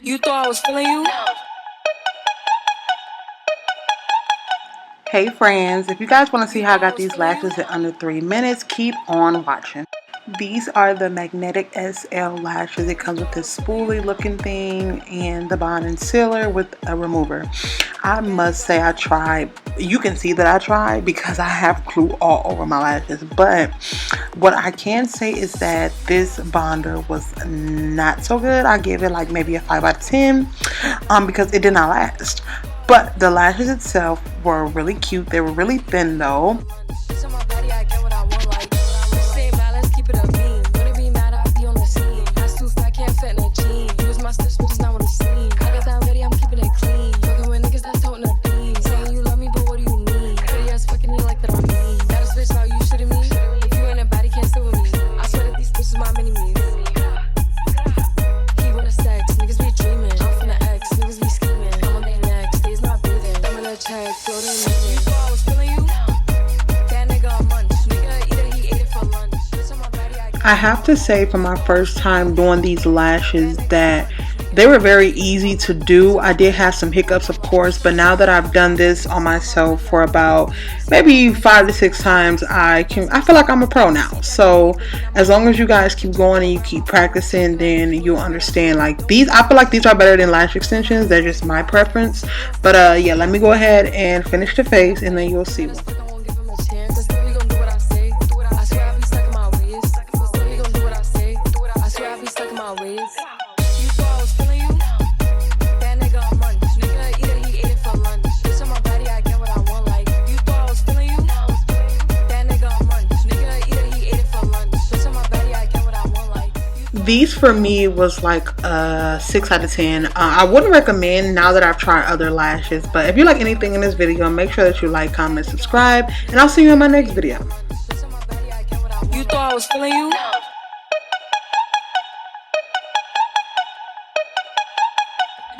You thought I was feeling you? Hey friends, if you guys want to see how I got these lashes in under 3 minutes, keep on watching. These are the magnetic SL lashes. It comes with this spoolie looking thing and the bond and sealer with a remover. I must say I tried. You can see that I tried because I have glue all over my lashes. But what I can say is that this bonder was not so good. I gave it like maybe a 5 out of 10 because it did not last. But the lashes itself were really cute. They were really thin though. I have to say for my first time doing these lashes that they were very easy to do. I did have some hiccups of course, but now that I've done this on myself for about maybe 5 to 6 times, I feel like I'm a pro now. So as long as you guys keep going and you keep practicing, then you'll understand. Like these, I feel like these are better than lash extensions. They're just my preference. But yeah, let me go ahead and finish the face and then you'll see. These for me was like a 6 out of 10. I wouldn't recommend now that I've tried other lashes, but if you like anything in this video, make sure that you like, comment, subscribe, and I'll see you in my next video. You thought I was feeling you?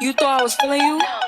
You thought I was feeling you?